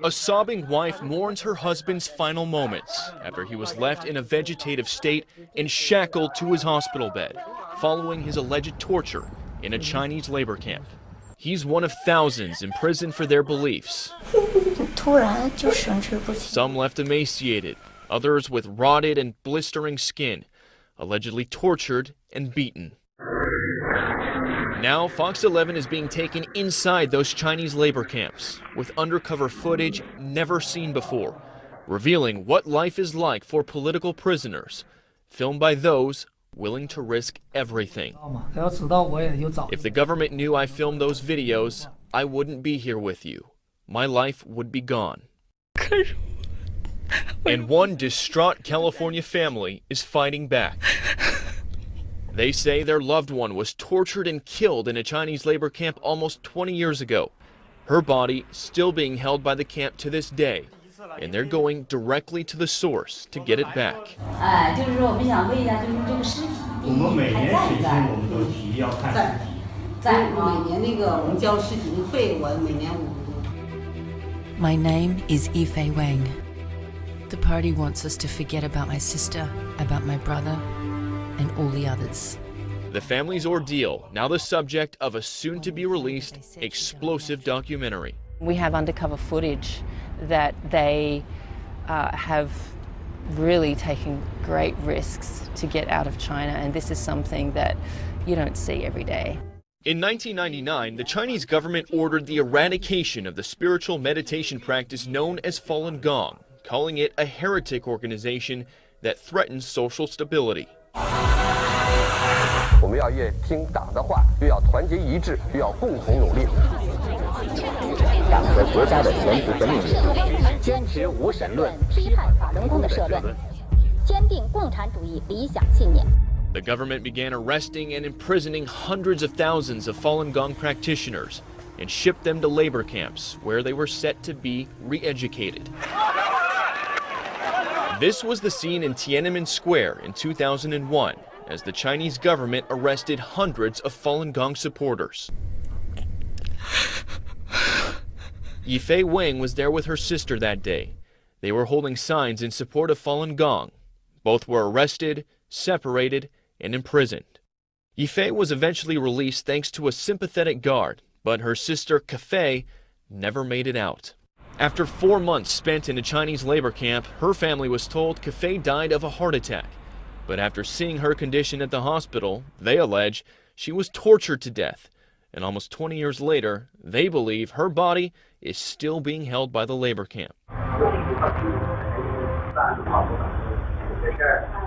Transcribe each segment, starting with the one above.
A sobbing wife mourns her husband's final moments after he was left in a vegetative state and shackled to his hospital bed following his alleged torture in a Chinese labor camp. He's one of thousands imprisoned for their beliefs. Some left emaciated, others with rotted and blistering skin, allegedly tortured and beaten. Now, Fox 11 is being taken inside those Chinese labor camps with undercover footage never seen before, revealing what life is like for political prisoners, filmed by those willing to risk everything. If the government knew I filmed those videos, I wouldn't be here with you. My life would be gone. And one distraught California family is fighting back. They say their loved one was tortured and killed in a Chinese labor camp almost 20 years ago. Her body still being held by the camp to this day, and they're going directly to the source to get it back. My name is Yifei Wang. The party wants us to forget about my sister, about my brother, and all the others. The family's ordeal, now the subject of a soon-to-be-released explosive documentary. We have undercover footage that they have really taken great risks to get out of China, and this is something that you don't see every day. In 1999, the Chinese government ordered the eradication of the spiritual meditation practice known as Falun Gong, calling it a heretic organization that threatens social stability. 我们要越听党的话，越要团结一致，越要共同努力。党和国家的前途和命运，坚持无神论，批判法轮功的社论，坚定共产主义理想信念。 The government began arresting and imprisoning hundreds of thousands of Falun Gong practitioners and shipped them to labor camps where they were set to be re-educated. This was the scene in Tiananmen Square in 2001 as the Chinese government arrested hundreds of Falun Gong supporters. Yifei Wang was there with her sister that day. They were holding signs in support of Falun Gong. Both were arrested, separated, and imprisoned. Yifei was eventually released thanks to a sympathetic guard, but her sister Kefei never made it out. After 4 months spent in a Chinese labor camp, her family was told Kefei died of a heart attack. But after seeing her condition at the hospital, they allege she was tortured to death. And almost 20 years later, they believe her body is still being held by the labor camp.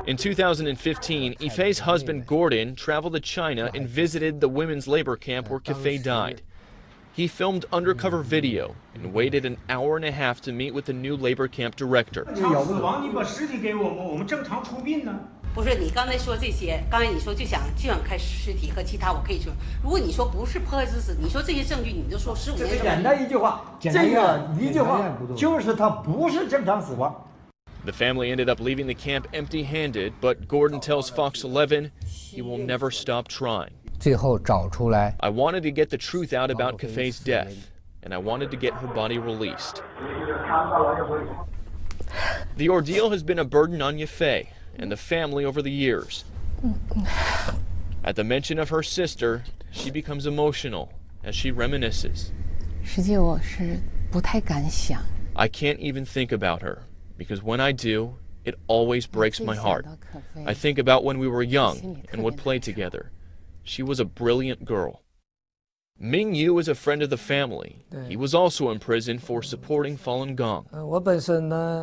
In 2015, Yifei's husband Gordon traveled to China and visited the women's labor camp where Kefei died. He filmed undercover video and waited an hour and a half to meet with the new labor camp director. 不是你刚才说这些，刚才你说就想看尸体和其他，我可以说，如果你说不是迫害致死，你说这些证据，你就说15年。简单一句话，这个一句话就是他不是正常死亡。 The family ended up leaving the camp empty-handed, but Gordon tells Fox 11 he will never stop trying. 最后找出来。 I wanted to get the truth out about Kefei's death, and I wanted to get her body released. The ordeal has been a burden on Yifei and the family over the years. At the mention of her sister, she becomes emotional as she reminisces. 实际我是不太敢想。 I can't even think about her, because when I do, it always breaks my heart. I think about when we were young and would play together. She was a brilliant girl. Ming Yu is a friend of the family. He was also in prison for supporting Falun Gong.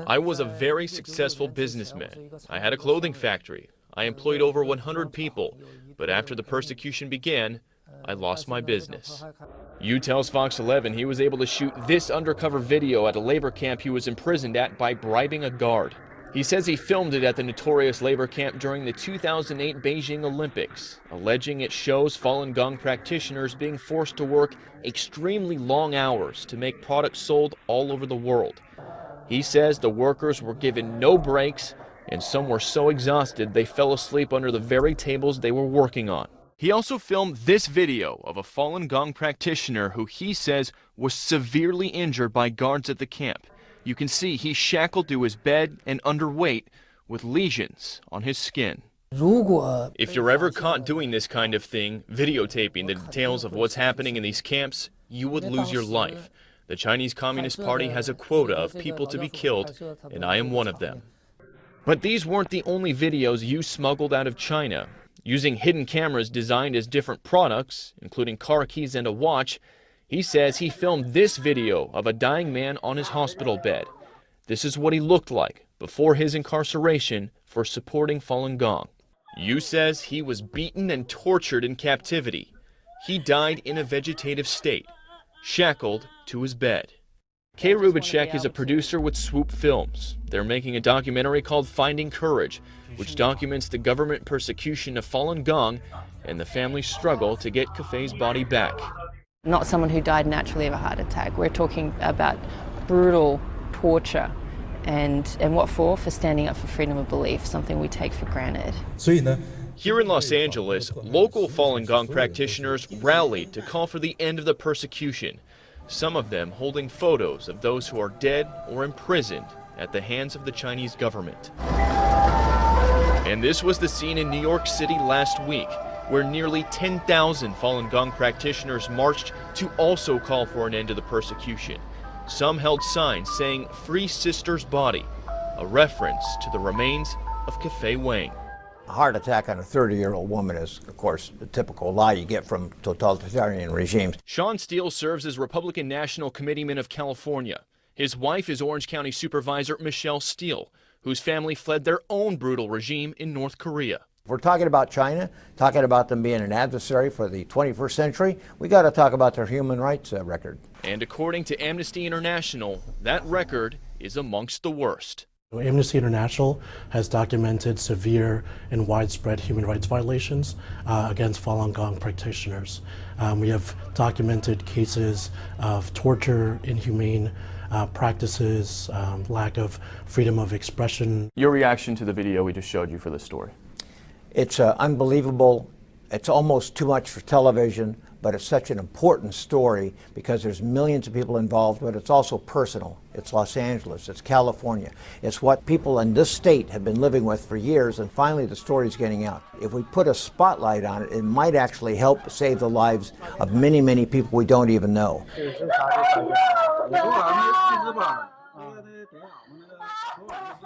I was a very successful businessman. I had a clothing factory. I employed over 100 people. But after the persecution began, I lost my business. Yu tells Fox 11 he was able to shoot this undercover video at a labor camp he was imprisoned at by bribing a guard. He says he filmed it at the notorious labor camp during the 2008 Beijing Olympics, alleging it shows Falun Gong practitioners being forced to work extremely long hours to make products sold all over the world. He says the workers were given no breaks, and some were so exhausted they fell asleep under the very tables they were working on. He also filmed this video of a Falun Gong practitioner who he says was severely injured by guards at the camp. You can see he's shackled to his bed and underweight with lesions on his skin. If you're ever caught doing this kind of thing, videotaping the details of what's happening in these camps, you would lose your life. The Chinese Communist Party has a quota of people to be killed, and I am one of them. But these weren't the only videos you smuggled out of China. Using hidden cameras designed as different products, including car keys and a watch, he says he filmed this video of a dying man on his hospital bed. This is what he looked like before his incarceration for supporting Falun Gong. Yu says he was beaten and tortured in captivity. He died in a vegetative state, shackled to his bed. Kay Rubicek is a producer with Swoop Films. They're making a documentary called Finding Courage, which documents the government persecution of Falun Gong and the family's struggle to get Kefei's body back. Not someone who died naturally of a heart attack. We're talking about brutal torture. And what for? For standing up for freedom of belief, something we take for granted. Here in Los Angeles, local Falun Gong practitioners rallied to call for the end of the persecution, some of them holding photos of those who are dead or imprisoned at the hands of the Chinese government. And this was the scene in New York City last week, where nearly 10,000 Falun Gong practitioners marched to also call for an end to the persecution. Some held signs saying, "Free Sister's Body," a reference to the remains of Kefei Wang. A heart attack on a 30-year-old woman is, of course, the typical lie you get from totalitarian regimes. Sean Steele serves as Republican National Committeeman of California. His wife is Orange County Supervisor Michelle Steele, whose family fled their own brutal regime in North Korea. If we're talking about China, talking about them being an adversary for the 21st century, we got to talk about their human rights record. And according to Amnesty International, that record is amongst the worst. Amnesty International has documented severe and widespread human rights violations against Falun Gong practitioners. We have documented cases of torture, inhumane practices, lack of freedom of expression. Your reaction to the video we just showed you for this story? It's unbelievable. It's almost too much for television, but it's such an important story because there's millions of people involved, but it's also personal. It's Los Angeles, it's California. It's what people in this state have been living with for years, and finally the story's getting out. If we put a spotlight on it, it might actually help save the lives of many, many people we don't even know.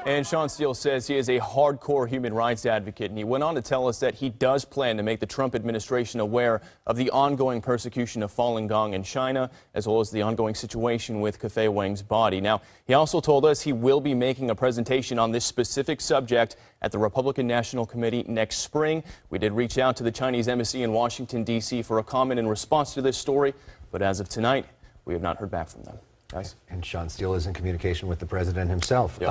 And Sean Steele says he is a hardcore human rights advocate, and he went on to tell us that he does plan to make the Trump administration aware of the ongoing persecution of Falun Gong in China, as well as the ongoing situation with Kefei Wang's body. Now, he also told us he will be making a presentation on this specific subject at the Republican National Committee next spring. We did reach out to the Chinese embassy in Washington, D.C. for a comment in response to this story, but as of tonight, we have not heard back from them. Guys? And Sean Steele is in communication with the president himself. Yep.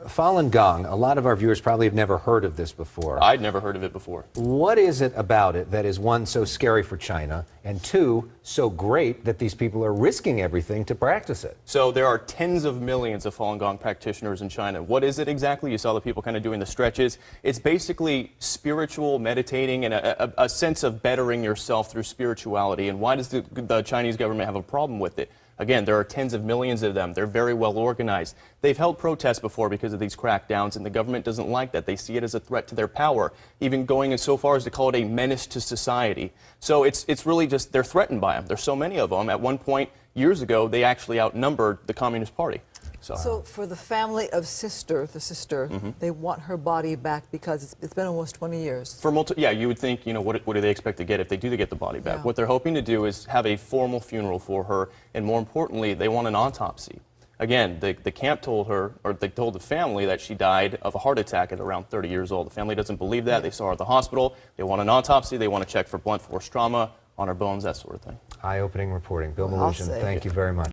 Falun Gong, a lot of our viewers probably have never heard of this before. I'd never heard of it before. What is it about it that is, one, so scary for China, and two, so great that these people are risking everything to practice it? So there are tens of millions of Falun Gong practitioners in China. What is it exactly? You saw the people kind of doing the stretches. It's basically spiritual meditating and a sense of bettering yourself through spirituality. And why does the Chinese government have a problem with it? Again, there are tens of millions of them. They're very well organized. They've held protests before because of these crackdowns, and the government doesn't like that. They see it as a threat to their power, even going as so far as to call it a menace to society. So it's really just, they're threatened by them. There's so many of them. At one point, years ago, they actually outnumbered the Communist Party. So for the family of the sister, they want her body back because it's been almost 20 years. Yeah, you would think, you know, what do they expect to get if they do get the body back? Yeah. What they're hoping to do is have a formal funeral for her, and more importantly, they want an autopsy. Again, the camp told her, or they told the family that she died of a heart attack at around 30 years old. The family doesn't believe that. They saw her at the hospital. They want an autopsy. They want to check for blunt force trauma on her bones, that sort of thing. Eye-opening reporting. Bill Maluzhin, thank you very much.